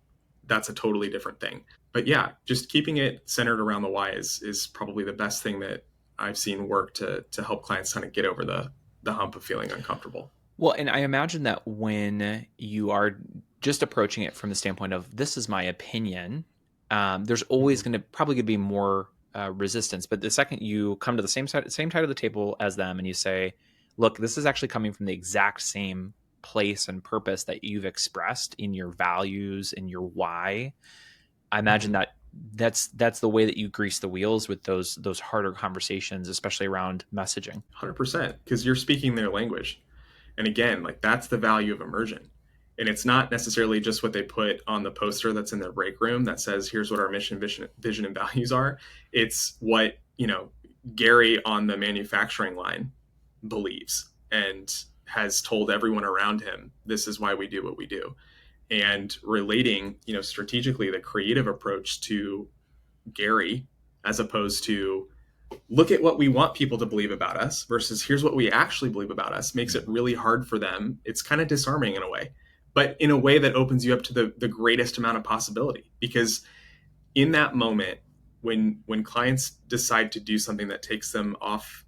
that's a totally different thing. But yeah, just keeping it centered around the why is probably the best thing that I've seen work to help clients kind of get over the hump of feeling uncomfortable.
Well, and I imagine that when you are just approaching it from the standpoint of this is my opinion, there's always
Mm-hmm.
going to probably going to be more resistance. But the second you come to the same side of the table as them, and you say, "Look, this is actually coming from the exact same place and purpose that you've expressed in your values and your why," I imagine
Mm-hmm.
that that's the way that you grease the wheels with those harder conversations, especially around messaging.
100%, because you're speaking their language. And again, like that's the value of immersion. And it's not necessarily just what they put on the poster that's in their break room that says, here's what our mission, vision and values are. It's what, Gary on the manufacturing line believes and has told everyone around him, this is why we do what we do. And relating, strategically the creative approach to Gary, as opposed to look at what we want people to believe about us versus here's what we actually believe about us, makes it really hard for them. It's kind of disarming in a way, but in a way that opens you up to the greatest amount of possibility. Because in that moment, when clients decide to do something that takes them off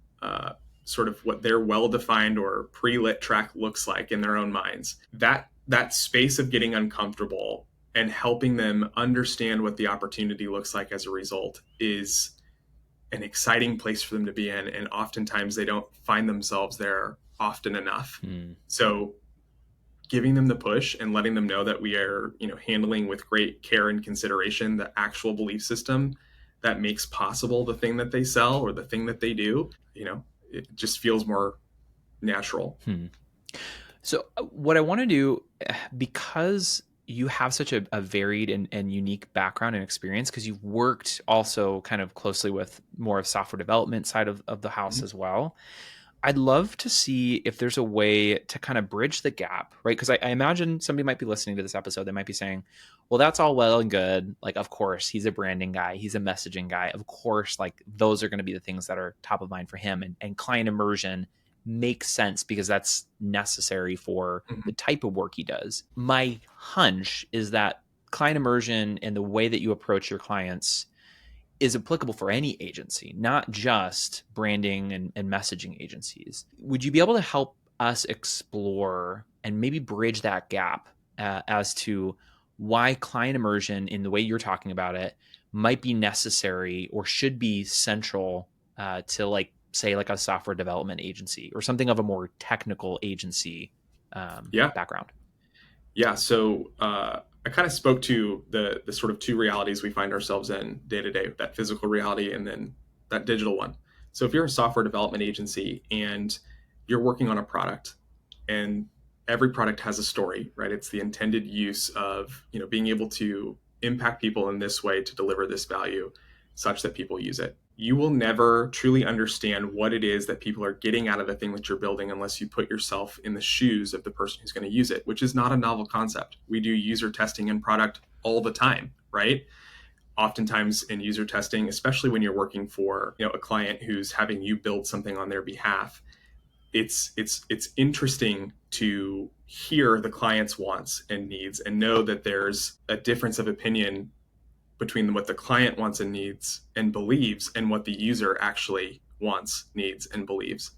sort of what their well-defined or pre-lit track looks like in their own minds, that space of getting uncomfortable and helping them understand what the opportunity looks like as a result is an exciting place for them to be in. And oftentimes they don't find themselves there often enough.
Hmm.
So giving them the push and letting them know that we are, handling with great care and consideration the actual belief system that makes possible the thing that they sell or the thing that they do, it just feels more natural.
So what I want to do, because you have such a varied and unique background and experience, because you've worked also kind of closely with more of software development side of the house as well. I'd love to see if there's a way to kind of bridge the gap, right? Because I imagine somebody might be listening to this episode. They might be saying, well, that's all well and good. Like, of course, he's a branding guy. He's a messaging guy. Of course, like those are going to be the things that are top of mind for him. And client immersion makes sense because that's necessary for the type of work he does. My hunch is that client immersion and the way that you approach your clients is applicable for any agency, not just branding and messaging agencies. Would you be able to help us explore and maybe bridge that gap as to why client immersion in the way you're talking about it might be necessary or should be central to, like, say, like a software development agency or something of a more technical agency background?
Yeah. So I kind of spoke to the sort of two realities we find ourselves in day to day, that physical reality and then that digital one. So if you're a software development agency and you're working on a product, and every product has a story, right? It's the intended use of, being able to impact people in this way to deliver this value such that people use it. You will never truly understand what it is that people are getting out of the thing that you're building unless you put yourself in the shoes of the person who's going to use it, which is not a novel concept. We do user testing in product all the time, right? Oftentimes in user testing, especially when you're working for, a client who's having you build something on their behalf, it's interesting to hear the client's wants and needs and know that there's a difference of opinion between what the client wants and needs and believes and what the user actually wants, needs, and believes.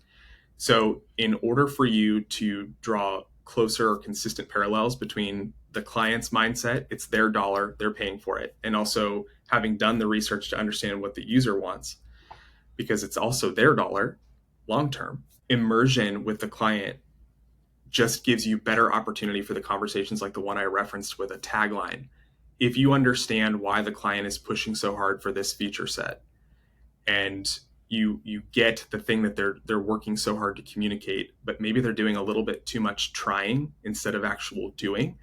So in order for you to draw closer or consistent parallels between the client's mindset, it's their dollar, they're paying for it, and also having done the research to understand what the user wants, because it's also their dollar long term, immersion with the client just gives you better opportunity for the conversations like the one I referenced with a tagline. If you understand why the client is pushing so hard for this feature set, and you get the thing that they're working so hard to communicate, but maybe they're doing a little bit too much trying instead of actual doing,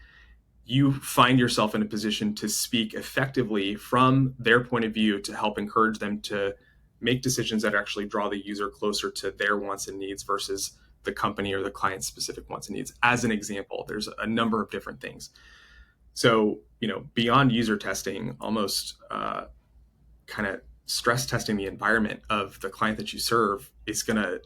you find yourself in a position to speak effectively from their point of view to help encourage them to make decisions that actually draw the user closer to their wants and needs versus the company or the client's specific wants and needs. As an example, there's a number of different things. So, beyond user testing, almost kind of stress testing the environment of the client that you serve is going to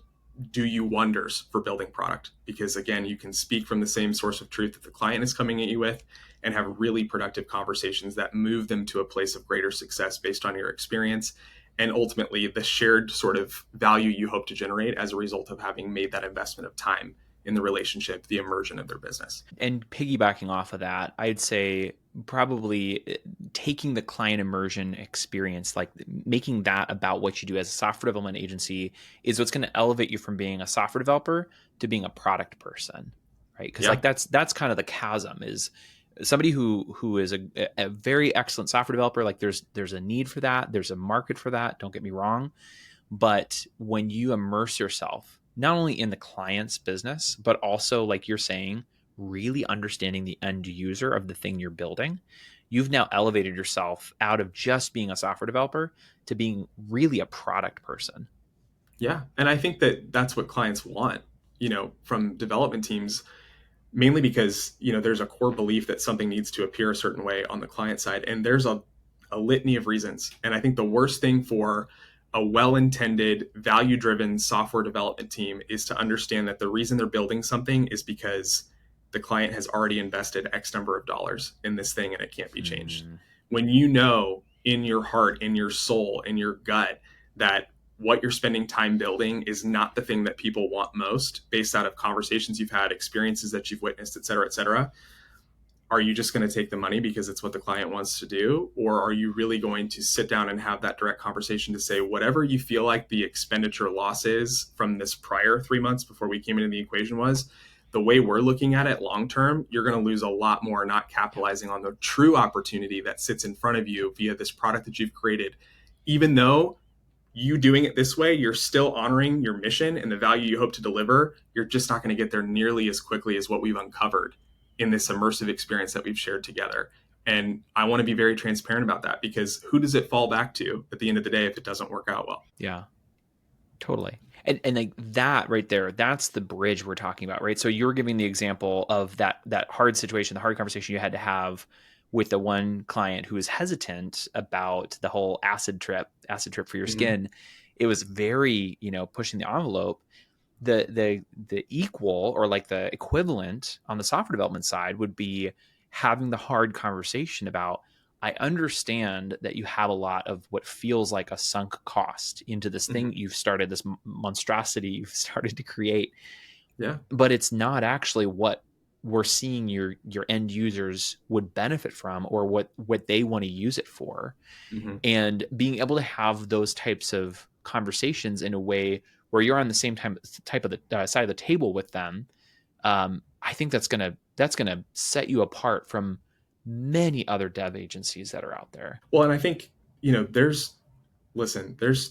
do you wonders for building product. Because again, you can speak from the same source of truth that the client is coming at you with and have really productive conversations that move them to a place of greater success based on your experience and ultimately the shared sort of value you hope to generate as a result of having made that investment of time in the relationship, the immersion of their business.
And piggybacking off of that, I'd say probably taking the client immersion experience, like making that about what you do as a software development agency, is what's going to elevate you from being a software developer to being a product person, right? Because like that's kind of the chasm, is somebody who is a very excellent software developer. Like there's a need for that, there's a market for that. Don't get me wrong, but when you immerse yourself not only in the client's business, but also, like you're saying, really understanding the end user of the thing you're building, you've now elevated yourself out of just being a software developer to being really a product person.
Yeah. And I think that that's what clients want, from development teams, mainly because, there's a core belief that something needs to appear a certain way on the client side. And there's a litany of reasons. And I think the worst thing for a well-intended, value-driven software development team is to understand that the reason they're building something is because the client has already invested X number of dollars in this thing and it can't be changed. When you know in your heart, in your soul, in your gut that what you're spending time building is not the thing that people want most based out of conversations you've had, experiences that you've witnessed, et cetera, are you just going to take the money because it's what the client wants to do? Or are you really going to sit down and have that direct conversation to say, whatever you feel like the expenditure loss is from this prior 3 months before we came into the equation was, the way we're looking at it long term, you're going to lose a lot more not capitalizing on the true opportunity that sits in front of you via this product that you've created. Even though you doing it this way, you're still honoring your mission and the value you hope to deliver. You're just not going to get there nearly as quickly as what we've uncovered in this immersive experience that we've shared together. And I want to be very transparent about that, because who does it fall back to at the end of the day if it doesn't work out well?
Yeah, totally. And like that right there, that's the bridge we're talking about, right? So you're giving the example of that hard situation, the hard conversation you had to have with the one client who was hesitant about the whole acid trip for your skin. It was very, pushing the envelope. The equal, or like the equivalent on the software development side, would be having the hard conversation about, I understand that you have a lot of what feels like a sunk cost into this thing you've started, this monstrosity you've started to create.
Yeah.
But it's not actually what we're seeing your end users would benefit from, or what they want to use it for. And being able to have those types of conversations in a way where you're on the same type of the side of the table with them, I think that's gonna set you apart from many other dev agencies that are out there.
Well, and I think, there's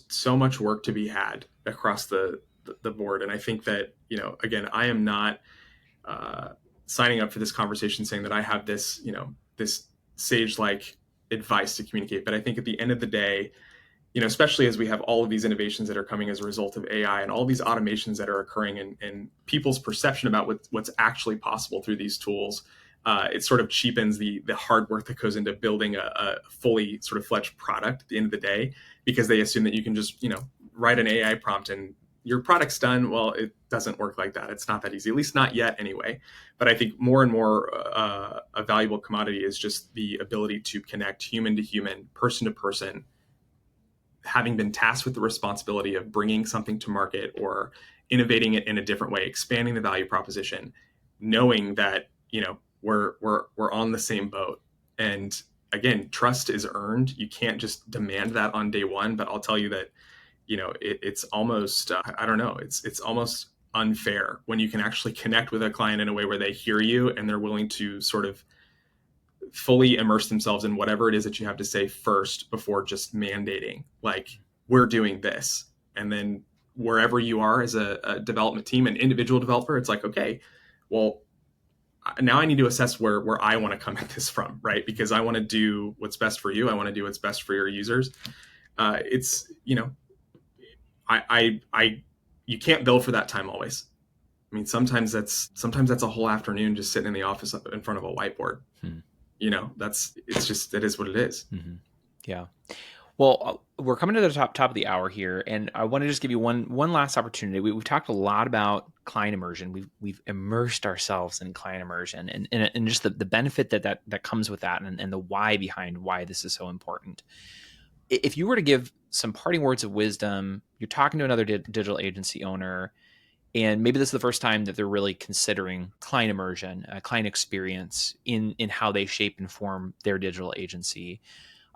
so much work to be had across the board. And I think that, again, I am not signing up for this conversation saying that I have this, this sage-like advice to communicate. But I think at the end of the day, especially as we have all of these innovations that are coming as a result of AI and all these automations that are occurring, and people's perception about what's actually possible through these tools, it sort of cheapens the hard work that goes into building a fully sort of fledged product at the end of the day, because they assume that you can just, write an AI prompt and your product's done. Well, it doesn't work like that. It's not that easy, at least not yet anyway. But I think more and more a valuable commodity is just the ability to connect human to human, person to person, having been tasked with the responsibility of bringing something to market or innovating it in a different way, expanding the value proposition, knowing that, we're on the same boat. And again, trust is earned. You can't just demand that on day one. But I'll tell you that, it's almost, I don't know, it's almost unfair when you can actually connect with a client in a way where they hear you and they're willing to sort of fully immerse themselves in whatever it is that you have to say first, before just mandating, like, we're doing this. And then wherever you are as a development team, an individual developer, it's like, okay, well, now I need to assess where I want to come at this from, right? Because I want to do what's best for you. I want to do what's best for your users. It's, you can't bill for that time always. I mean, sometimes that's a whole afternoon just sitting in the office in front of a whiteboard. It is what it is.
Yeah. Well, we're coming to the top of the hour here, and I want to just give you one last opportunity. We've talked a lot about client immersion. We've immersed ourselves in client immersion, and just the benefit that comes with that, and the why behind why this is so important. If you were to give some parting words of wisdom, you're talking to another digital agency owner, and maybe this is the first time that they're really considering client immersion, client experience in how they shape and form their digital agency.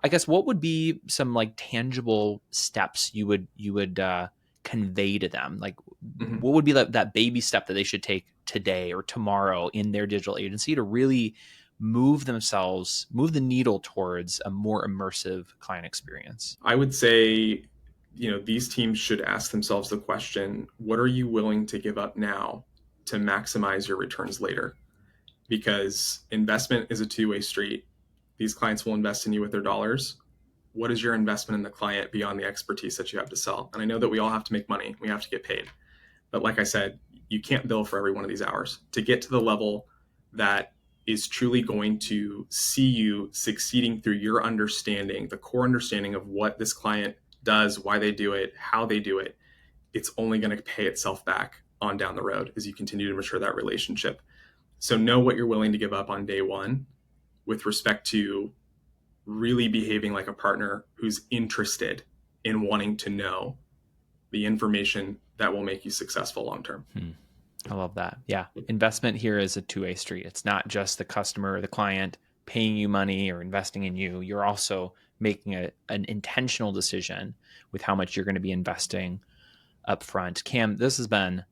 I guess what would be some like tangible steps you would convey to them? Like, what would be that baby step that they should take today or tomorrow in their digital agency to really move the needle towards a more immersive client experience?
I would say, these teams should ask themselves the question, what are you willing to give up now to maximize your returns later? Because investment is a two-way street. These clients will invest in you with their dollars. What is your investment in the client beyond the expertise that you have to sell? And I know that we all have to make money. We have to get paid. But like I said, you can't bill for every one of these hours. To get to the level that is truly going to see you succeeding through your understanding, the core understanding of what this client does, why they do it, how they do it, it's only going to pay itself back on down the road as you continue to mature that relationship. So know what you're willing to give up on day one with respect to really behaving like a partner who's interested in wanting to know the information that will make you successful long term.
I love that. Yeah. Investment here is a two-way street. It's not just the customer or the client paying you money or investing in you. You're also making an intentional decision with how much you're going to be investing up front. Cam, this has been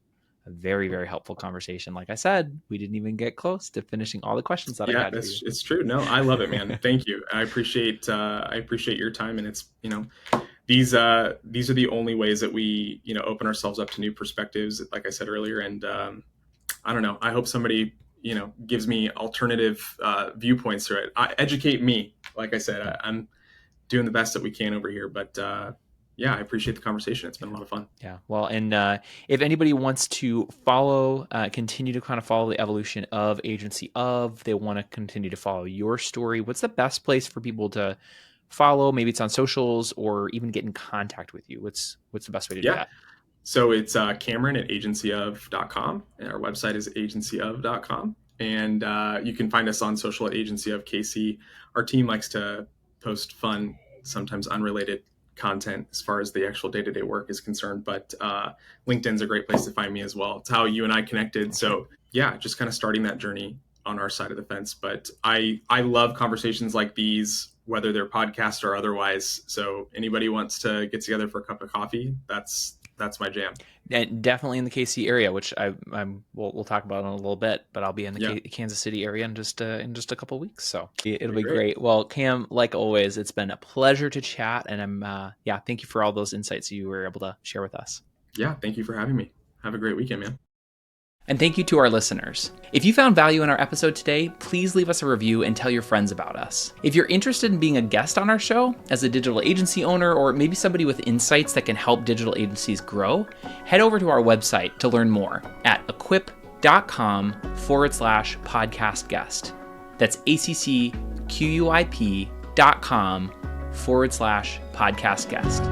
a very, very helpful conversation. Like I said, we didn't even get close to finishing all the questions that I
Yeah,
had for you.
it's true. No, I love it, man. Thank you. I appreciate your time, and it's, these are the only ways that we, open ourselves up to new perspectives, like I said earlier. And I don't know, I hope somebody, gives me alternative viewpoints to it. Educate me. Like I said, I'm doing the best that we can over here, but yeah, I appreciate the conversation. It's been a lot of fun.
Yeah. Well, and if anybody wants to follow, continue to kind of follow the evolution of Agency of, they want to continue to follow your story, what's the best place for people to follow? Maybe it's on socials or even get in contact with you. What's the best way to do that?
So it's Cameron at agencyof.com, and our website is agencyof.com. And you can find us on social at Agency of KC. Our team likes to post fun, sometimes unrelated content as far as the actual day-to-day work is concerned. But LinkedIn's a great place to find me as well. It's how you and I connected. So yeah, just kind of starting that journey on our side of the fence. But I love conversations like these, whether they're podcasts or otherwise. So anybody wants to get together for a cup of coffee, that's my jam.
And definitely in the KC area, which we'll talk about in a little bit, but I'll be in the Kansas City area in just a couple of weeks. So it'll be great. Well, Cam, like always, it's been a pleasure to chat, and thank you for all those insights you were able to share with us.
Yeah. Thank you for having me. Have a great weekend, man.
And thank you to our listeners. If you found value in our episode today, please leave us a review and tell your friends about us. If you're interested in being a guest on our show as a digital agency owner, or maybe somebody with insights that can help digital agencies grow, head over to our website to learn more at equip.com/podcast guest. That's ACCQUIP.com/podcast guest.